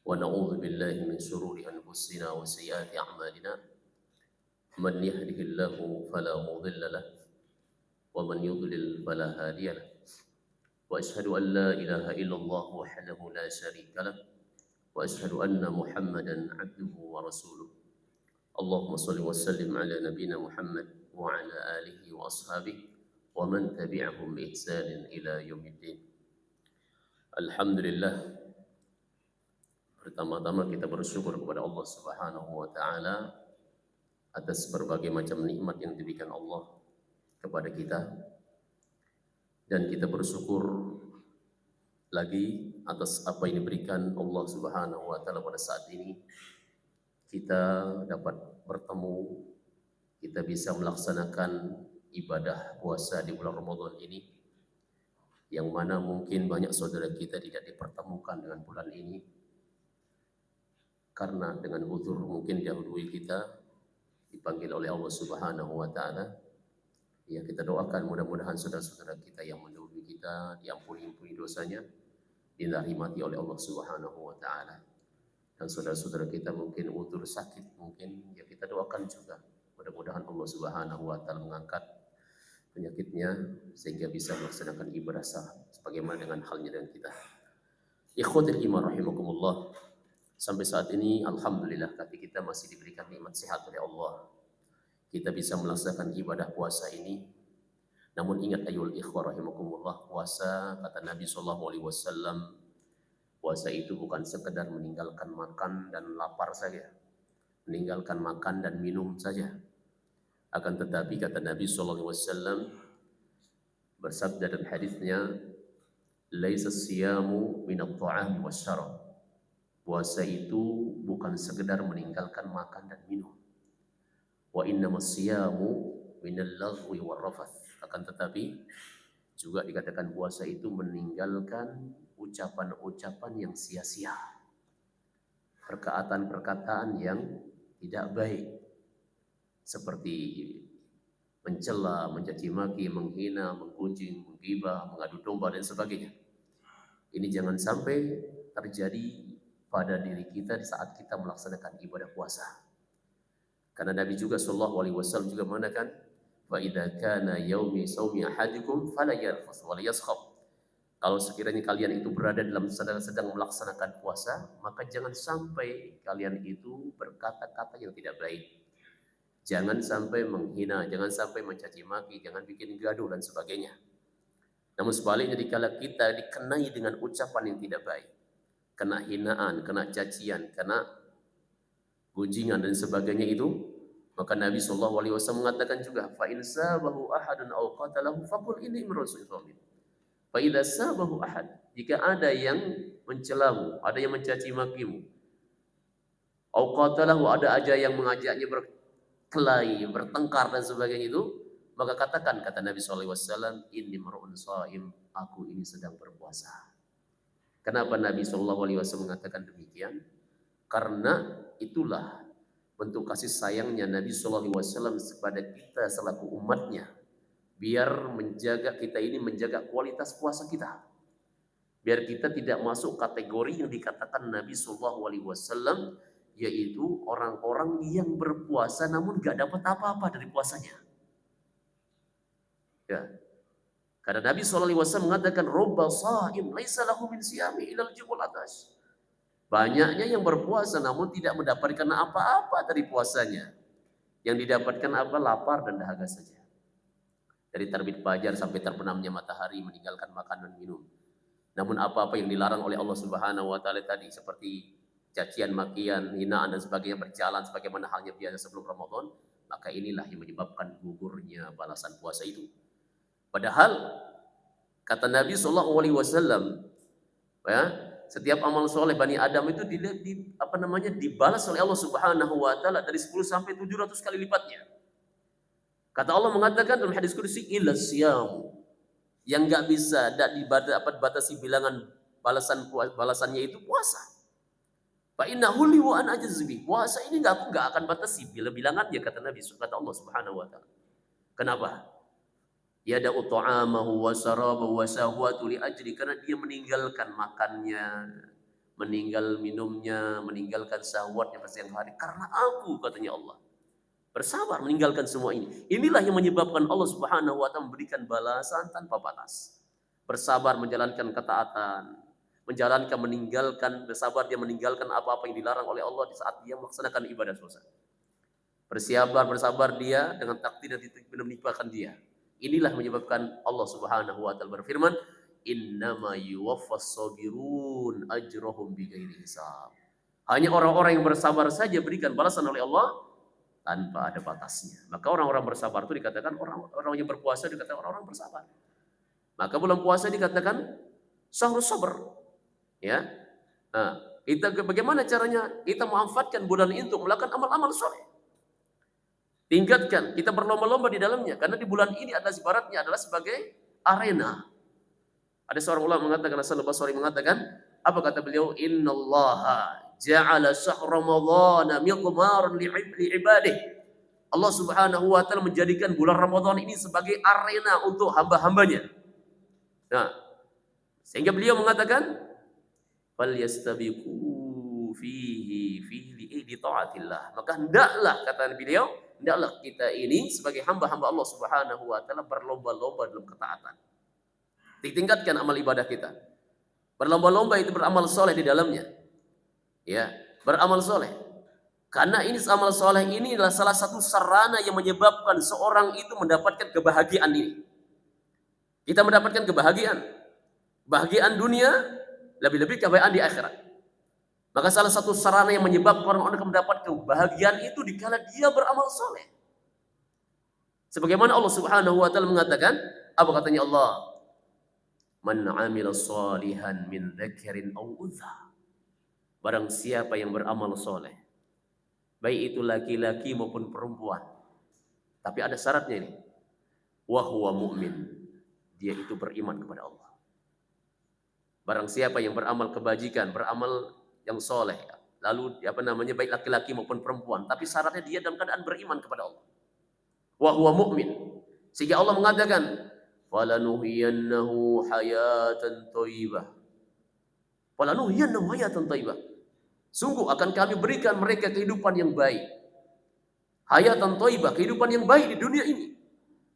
ونعوذ بالله من شرور أنفسنا وسيئات أعمالنا من يهده الله فلا مضل له ومن يضلل فلا هادي له وأشهد أن لا إله إلا الله وحده لا شريك له وأشهد أن محمدا عبده ورسوله اللهم صل وسلم على نبينا محمد وعلى آله وأصحابه ومن تبعهم بإحسان إلى يوم الدين. Alhamdulillah, pertama-tama kita bersyukur kepada Allah Subhanahu wa taala atas berbagai macam nikmat yang diberikan Allah kepada kita, dan kita bersyukur lagi atas apa yang diberikan Allah Subhanahu wa taala pada saat ini. Kita dapat bertemu, kita bisa melaksanakan ibadah puasa di bulan Ramadan ini, yang mana mungkin banyak saudara kita tidak dipertemukan dengan bulan ini karena dengan uzur mungkin dahului kita dipanggil oleh Allah Subhanahu wa taala. Ya, kita doakan mudah-mudahan saudara-saudara kita yang mendahului kita diampuni dosanya, dirahmati oleh Allah Subhanahu wa taala. Dan saudara-saudara kita mungkin uzur sakit, mungkin ya kita doakan juga mudah-mudahan Allah Subhanahu wa taala mengangkat penyakitnya sehingga bisa melaksanakan ibadah sah sebagaimana dengan halnya dengan kita. Ikhwatul iman rahimakumullah. Sampai saat ini alhamdulillah kaki kita masih diberikan nikmat sehat oleh Allah. Kita bisa melaksanakan ibadah puasa ini. Namun ingat ayol ikhwah rahimakumullah, puasa kata Nabi sallallahu alaihi wasallam, puasa itu bukan sekedar meninggalkan makan dan lapar saja, meninggalkan makan dan minum saja. Akan tetapi kata Nabi sallallahu alaihi wasallam bersabda dalam hadisnya, laisa siyamu min at-ta'am wasyarab. Puasa itu bukan sekedar meninggalkan makan dan minum. Wa innamas siyamu minal laghwi war-rafath. Akan tetapi juga dikatakan puasa itu meninggalkan ucapan-ucapan yang sia-sia, perkataan-perkataan yang tidak baik, seperti mencela, mencaci maki, menghina, menggunjing, menggibah, mengadu domba dan sebagainya. Ini jangan sampai terjadi pada diri kita di saat kita melaksanakan ibadah puasa. Karena Nabi juga sallallahu alaihi wasallam juga mengatakan, "Fa idza kana yaumi shaumi ahadikum fala yarfus wa la yaskhab." Kalau sekiranya kalian itu berada dalam sedang melaksanakan puasa, maka jangan sampai kalian itu berkata-kata yang tidak baik. Jangan sampai menghina, jangan sampai mencaci maki, jangan bikin gaduh dan sebagainya. Namun sebaliknya, dikala kita dikenai dengan ucapan yang tidak baik, kena hinaan, kena cacian, kena gunjingan dan sebagainya itu, maka Nabi sallallahu alaihi wasallam mengatakan juga, fa in sabahu ahadun aw qatalahu faqul inni imrun shalim. Fa idza sabahu ahad, jika ada yang mencelamu, ada yang mencaci makimu, aw qatalahu, ada aja yang mengajaknya berkelahi, bertengkar dan sebagainya itu, maka katakan, kata Nabi sallallahu alaihi wasallam, inni mar'un shaim, aku ini sedang berpuasa. Kenapa Nabi sallallahu alaihi wasallam mengatakan demikian? Karena itulah bentuk kasih sayangnya Nabi sallallahu alaihi wasallam kepada kita selaku umatnya, biar menjaga kita ini, menjaga kualitas puasa kita, biar kita tidak masuk kategori yang dikatakan Nabi sallallahu alaihi wasallam, yaitu orang-orang yang berpuasa namun gak dapat apa-apa dari puasanya. Ya. Karena Nabi SAW mengatakan, "Rubba sha'im laisa lahu min siyami ilal jumul atas." Banyaknya yang berpuasa namun tidak mendapatkan apa-apa dari puasanya. Yang didapatkan apa? Lapar dan dahaga saja. Dari terbit fajar sampai terbenamnya matahari, meninggalkan makan dan minum. Namun apa-apa yang dilarang oleh Allah Subhanahu wa taala tadi, seperti cacian, makian, hinaan dan sebagainya, berjalan sebagaimana halnya biasa sebelum Ramadan, maka inilah yang menyebabkan gugurnya balasan puasa itu. Padahal kata Nabi sallallahu alaihi wasallam, ya, setiap amal soleh Bani Adam itu dibalas oleh Allah Subhanahu wa taala dari 10 sampai 700 kali lipatnya. Kata Allah mengatakan dalam hadis qudsi, illa siyam, yang enggak bisa dapat batasi bilangan balasannya itu puasa. Fa innahu li wa an ajzi, puasa ini aku enggak akan batasi bilangannya, kata Nabi, kata Allah Subhanahu wa taala. Kenapa? Yada'u ta'amahu wa syarabahu wa syahwatu li ajli, karena dia meninggalkan makannya, meninggal minumnya, meninggalkan syahwatnya pada siang hari karena aku, katanya Allah. Bersabar meninggalkan semua ini. Inilah yang menyebabkan Allah Subhanahu wa taala memberikan balasan tanpa batas. Bersabar menjalankan ketaatan, bersabar dia meninggalkan apa-apa yang dilarang oleh Allah di saat dia melaksanakan ibadah puasa. Bersabar dia dengan takdir yang menimpakan dia. Inilah menyebabkan Allah Subhanahu wa taala berfirman, "Innama yuwaffas sabirun ajrahum bighairi hisab." Hanya orang-orang yang bersabar saja berikan balasan oleh Allah tanpa ada batasnya. Maka orang-orang bersabar itu dikatakan orang yang berpuasa dikatakan orang-orang bersabar. Maka bulan puasa dikatakan syahrus sabr. Ya. Nah, bagaimana caranya kita memanfaatkan bulan ini untuk melakukan amal-amal soleh. Tingkatkan, kita berlomba-lomba di dalamnya karena di bulan ini adalah ibaratnya adalah sebagai arena. Ada seorang ulama mengatakan, Hasan al-Basri mengatakan, apa kata beliau? Innallaha ja'ala syahr ramadhana miqmaran li'ibadih. Allah Subhanahu wa taala menjadikan bulan Ramadan ini sebagai arena untuk hamba-hambanya. Nah, sehingga beliau mengatakan, fal yastabiqu fihi li taatillah. Maka hendaklah, kata beliau, hendaklah kita ini sebagai hamba-hamba Allah Subhanahu wa taala berlomba-lomba dalam ketaatan. Ditingkatkan amal ibadah kita. Berlomba-lomba itu beramal soleh di dalamnya. Ya, beramal soleh. Karena ini amal soleh ini adalah salah satu sarana yang menyebabkan seorang itu mendapatkan kebahagiaan ini. Kita mendapatkan kebahagiaan dunia, lebih-lebih kebahagiaan di akhirat. Maka salah satu sarana yang menyebabkan orang-orang mendapat kebahagiaan itu dikala dia beramal soleh. Sebagaimana Allah Subhanahu wa taala mengatakan, apa katanya Allah? Man 'amila shalihan min dzakarin aw untha. Barang siapa yang beramal soleh, baik itu laki-laki maupun perempuan. Tapi ada syaratnya ini. Wa huwa mu'min. Dia itu beriman kepada Allah. Barang siapa yang beramal kebajikan, beramal yang soleh, lalu baik laki-laki maupun perempuan, tapi syaratnya dia dalam keadaan beriman kepada Allah. Wa huwa mu'min. Sehingga Allah mengatakan, falanuhyiyannahu hayatan thayyibah. Falanuhyiyannahu hayatan thayyibah. Sungguh akan kami berikan mereka kehidupan yang baik. Hayatan thayyibah, kehidupan yang baik di dunia ini.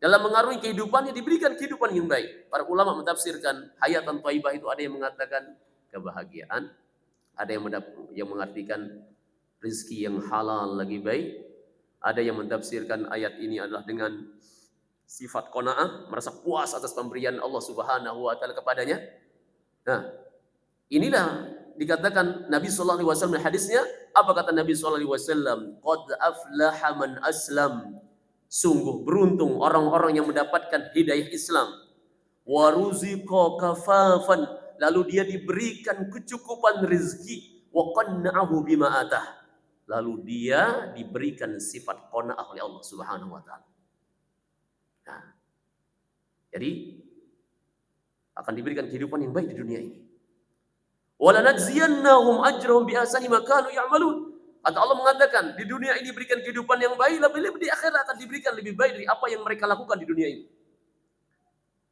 Dalam mengarungi kehidupannya diberikan kehidupan yang baik. Para ulama mentafsirkan hayatan thayyibah itu ada yang mengatakan kebahagiaan, ada yang mengartikan rezeki yang halal lagi baik, ada yang mentafsirkan ayat ini adalah dengan sifat qanaah, merasa puas atas pemberian Allah Subhanahu wa taala kepadanya. Nah, inilah dikatakan Nabi sallallahu alaihi wasallam di hadisnya, apa kata Nabi sallallahu alaihi wasallam? Qad aflaha man aslam. Sungguh beruntung orang-orang yang mendapatkan hidayah Islam. Wa ruziqa kafafan, lalu dia diberikan kecukupan rezeki. Wa qanna'ahu bima atah, lalu dia diberikan sifat qanaah oleh Allah Subhanahu wa taala. Nah, jadi akan diberikan kehidupan yang baik di dunia ini. Wala najziyannahum ajrahum bi ahsani ma kanu ya'malun. Atau Allah mengatakan di dunia ini diberikan kehidupan yang baik, lebih-lebih di akhirat akan diberikan lebih baik dari apa yang mereka lakukan di dunia ini.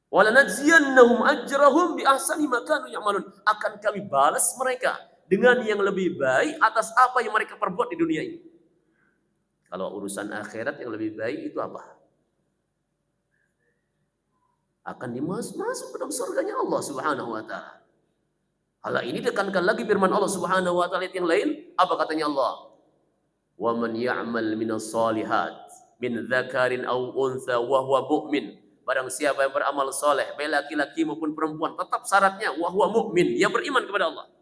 Wala najziyannahum ajrahum bi ahsani ma kanu ya'malun. Akan kami balas mereka dengan yang lebih baik atas apa yang mereka perbuat di dunia ini. Kalau urusan akhirat yang lebih baik itu apa? Akan masuk ke dalam surganya Allah Subhanahu wa taala. Hal ini ditekankan lagi firman Allah Subhanahu wa taala yang lain, apa katanya Allah? Wa man ya'mal minas solihat min dzakarin aw untha wa huwa mu'min. Barang siapa yang beramal soleh, baik laki-laki maupun perempuan, tetap syaratnya wa huwa mu'min, dia beriman kepada Allah.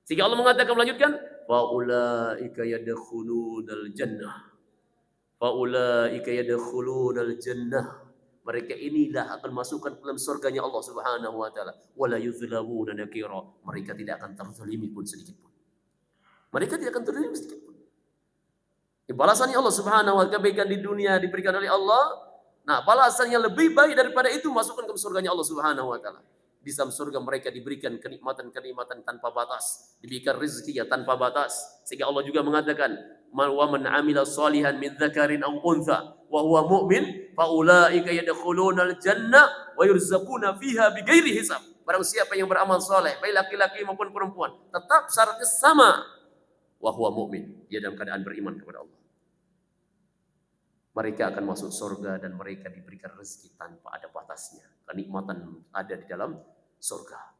Sehingga Allah mengatakan melanjutkan, fa ulaika yadkhulunal jannah. Fa ulaika yadkhulunal jannah. Mereka inilah akan masukkan ke dalam surganya Allah Subhanahu wa taala. Wala yuzlamuna nakira. Mereka tidak akan terzalimi pun sedikit pun. Mereka tidak akan terzalimi sedikit pun. Balasannya Allah Subhanahu wa taala kebaikan di dunia diberikan oleh Allah. Nah, balasannya lebih baik daripada itu masukkan ke surganya Allah Subhanahu wa taala. Di dalam surga mereka diberikan kenikmatan-kenikmatan tanpa batas, diberikan rezeki yang tanpa batas. Sehingga Allah juga mengatakan, wa man 'amila shalihan min dzakarin aw untha wa huwa mu'min fa ulaika yadkhulunal jannah wa yurzaquna fiha bighairi hisab. Barang siapa yang beramal soleh, baik laki-laki maupun perempuan, tetap syaratnya sama. Wa huwa mu'min, dia dalam keadaan beriman kepada Allah. Mereka akan masuk surga dan mereka diberikan rezeki tanpa ada batasnya. Kenikmatan ada di dalam surga.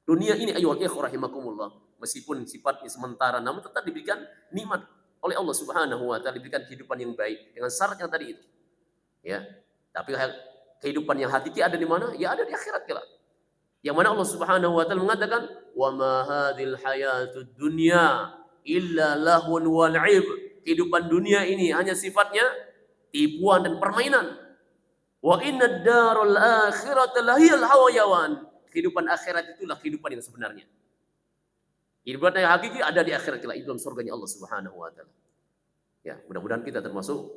Dunia ini ayyuhal ikhwah rahimakumullah, meskipun sifatnya sementara namun tetap diberikan nikmat oleh Allah Subhanahu wa taala, diberikan kehidupan yang baik dengan syarat yang tadi itu. Ya. Tapi kehidupan yang hakiki ada di mana? Ya ada di akhirat kelak. Yang mana Allah Subhanahu wa taala mengatakan, "Wa ma hadhil hayatud dunya illa lahun wa la'ib." Kehidupan dunia ini hanya sifatnya tipuan dan permainan. Wa inna darul akhirata lahiyal hayawan. Kehidupan akhirat itulah kehidupan yang sebenarnya. Kehidupan yang hakiki ada di akhirat kelak, itu dalam surganya Allah Subhanahu wa taala. Ya, mudah-mudahan kita termasuk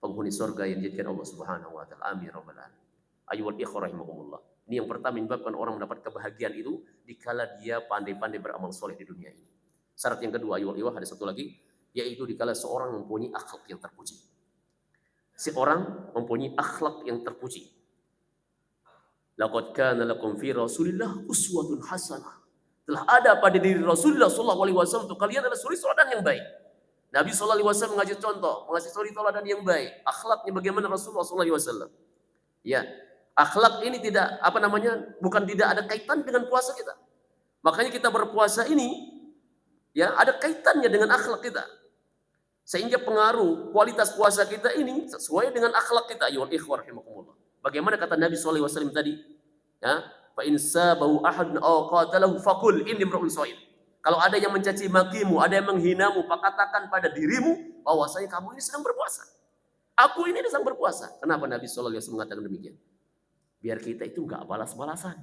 penghuni surga yang dijadikan Allah Subhanahu wa taala. Amin rabbal alamin. Ayyuhal ikhwah rahimakumullah. Ini yang pertama menyebabkan orang mendapat kebahagiaan itu dikala dia pandai-pandai beramal soleh di dunia ini. Syarat yang kedua, ayyuhal ikhwah, ada satu lagi, yaitu dikala seorang mempunyai akhlak yang terpuji. Seorang mempunyai akhlak yang terpuji. Laqad kana lakum fi Rasulillah uswatun hasanah. Telah ada pada diri Rasulullah sallallahu alaihi wasallam untuk kalian adalah suri teladan yang baik. Nabi sallallahu alaihi wasallam mengajar contoh, mengasih suri teladan yang baik. Akhlaknya bagaimana Rasulullah sallallahu alaihi wasallam? Ya, akhlak ini bukan tidak ada kaitan dengan puasa kita. Makanya kita berpuasa ini ya ada kaitannya dengan akhlak kita. Sehingga pengaruh kualitas puasa kita ini sesuai dengan akhlak kita. Ayyuhal ikhwah rahimakumullah. Bagaimana kata Nabi sallallahu alaihi wasallam tadi? Ya, fa in sabahu ahadun aw qatalahu faqul inni imra'un sha'im. Kalau ada yang mencaci makimu, ada yang menghinamu, katakan pada dirimu bahwasanya kamu ini sedang berpuasa. Aku ini sedang berpuasa. Kenapa Nabi sallallahu alaihi wasallam mengatakan demikian? Biar kita itu enggak balas-balasan.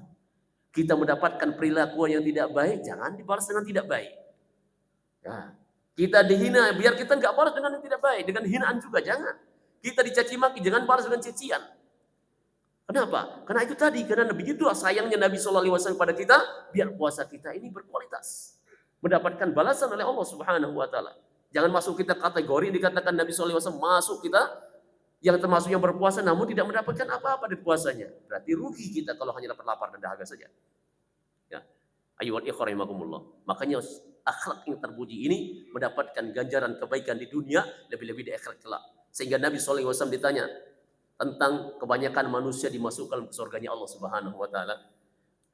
Kita mendapatkan perilaku yang tidak baik, jangan dibalas dengan tidak baik. Ya. Kita dihina, biar kita enggak balas dengan yang tidak baik, dengan hinaan juga jangan. Kita dicaci maki, jangan balas dengan cacian. Kenapa? Karena itu tadi, karena begitu sayangnya Nabi sallallahu alaihi wasallam pada kita, biar puasa kita ini berkualitas. Mendapatkan balasan oleh Allah Subhanahu wa taala. Jangan masuk kita kategori dikatakan Nabi sallallahu alaihi wasallam, masuk kita yang termasuk yang berpuasa namun tidak mendapatkan apa-apa dari puasanya. Berarti rugi kita kalau hanya dapat lapar dan dahaga saja. Ya. Ayyuhal ikhwah rahimakumullah. Makanya akhlak yang terpuji ini mendapatkan ganjaran kebaikan di dunia, lebih-lebih di akhirat kelak. Sehingga Nabi sallallahu alaihi wasallam ditanya tentang kebanyakan manusia dimasukkan ke surganya Allah Subhanahu wa taala.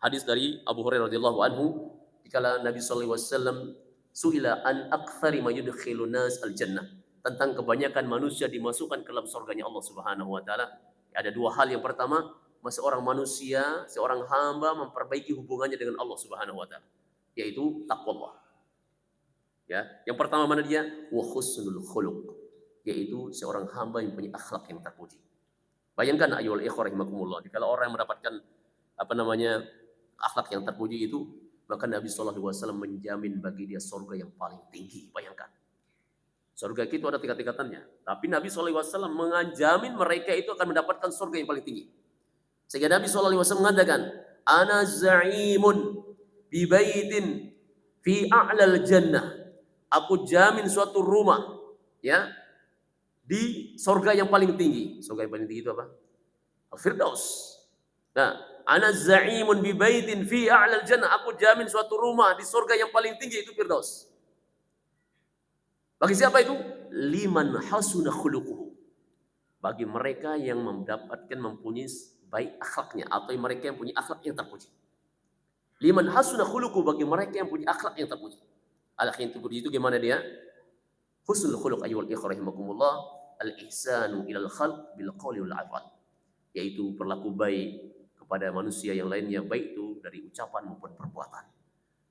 Hadis dari Abu Hurairah radhiyallahu anhu, dikala Nabi sallallahu alaihi wasallam suila an aktsari ma yudkhilun nas al-jannah, tentang kebanyakan manusia dimasukkan ke dalam surganya Allah Subhanahu wa taala. Ada dua hal. Yang pertama, seorang manusia, seorang hamba memperbaiki hubungannya dengan Allah Subhanahu wa taala, yaitu takwa. Ya, yang pertama mana dia? Wa husnul khuluq, yaitu seorang hamba yang punya akhlak yang terpuji. Bayangkan ayyuhal ikhwah rahimakumullah, kalau orang yang mendapatkan akhlak yang terpuji itu, maka Nabi sallallahu alaihi wasallam menjamin bagi dia surga yang paling tinggi. Bayangkan. Surga itu ada tingkat-tingkatannya, tapi Nabi sallallahu alaihi wasallam menjamin mereka itu akan mendapatkan surga yang paling tinggi. Sehingga Nabi sallallahu alaihi wasallam mengatakan, "Ana za'imun bi baitin fi a'lal jannah." Aku jamin suatu rumah, ya, di surga yang paling tinggi. Surga yang paling tinggi itu apa? Al-Firdaus. Nah, ana za'imun bi baitin fi a'lal jannah. Aku jamin suatu rumah di surga yang paling tinggi, itu Firdaus. Bagi siapa itu? Liman hasuna khuluquhu. Bagi mereka yang mempunyai baik akhlaknya, atau mereka yang punya akhlak yang terpuji. Liman hasuna khuluquhu, bagi mereka yang punya akhlak yang terpuji. Akhlak yang terpuji itu gimana dia? Husnul khuluq ayyuhal ikhwah rahimakumullah, al-ihsanu ilal khalq bil qawli wal amal. Yaitu berlaku baik kepada manusia yang lainnya, baik itu dari ucapan maupun perbuatan.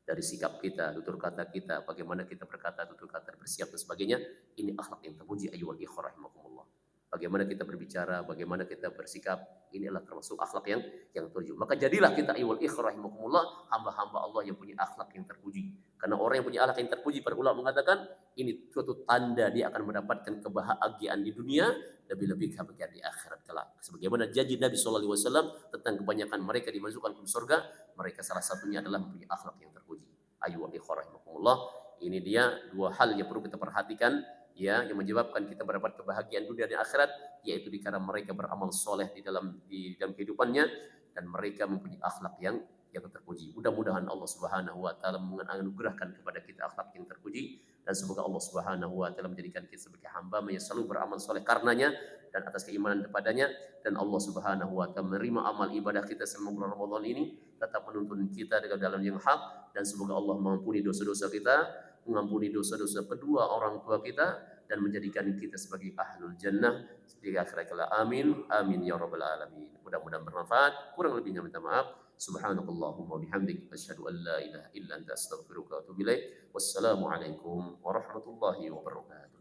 Dari sikap kita, tutur kata kita, bagaimana kita berkata, tutur kata, bersiap dan sebagainya. Ini akhlak yang terpuji ayyuhal ikhwah rahimakumullah. Bagaimana kita berbicara, bagaimana kita bersikap, ini adalah termasuk akhlak yang terpuji. Maka jadilah kita ayyuhal ikhwah rahimakumullah hamba-hamba Allah yang punya akhlak yang terpuji. Karena orang yang punya akhlak yang terpuji, para ulama mengatakan ini suatu tanda dia akan mendapatkan kebahagiaan di dunia, lebih-lebih kebahagiaan di akhirat kelak. Sebagaimana janji Nabi sallallahu alaihi wasallam tentang kebanyakan mereka dimasukkan ke surga, mereka salah satunya adalah mempunyai akhlak yang terpuji. Ayyuhal ikhwah rahimakumullah. Ini dia dua hal yang perlu kita perhatikan, ya, yang menyebabkan kita mendapat kebahagiaan dunia dan akhirat, yaitu dikarenakan mereka beramal soleh di dalam kehidupannya, dan mereka mempunyai akhlak yang yang terpuji. Mudah-mudahan Allah Subhanahu wa taala menganugerahkan kepada kita akhlak yang terpuji, dan semoga Allah Subhanahu wa taala menjadikan kita sebagai hamba yang selalu beramal soleh karenanya dan atas keimanan kepadanya, dan Allah Subhanahu wa taala menerima amal ibadah kita selama bulan Ramadan ini, tetap menuntun kita dengan dalam yang hak, dan semoga Allah mengampuni dosa-dosa kita, mengampuni dosa-dosa kedua orang tua kita, dan menjadikan kita sebagai ahlul jannah di akhirat kelak. Amin amin ya rabbal alamin. Mudah-mudahan bermanfaat. Kurang lebihnya minta maaf. Subhanakallahumma bihamdik asyhadu an la ilaha illa anta astaghfiruka wa atubu ilaik. Wassalamu alaikum warahmatullahi wabarakatuh.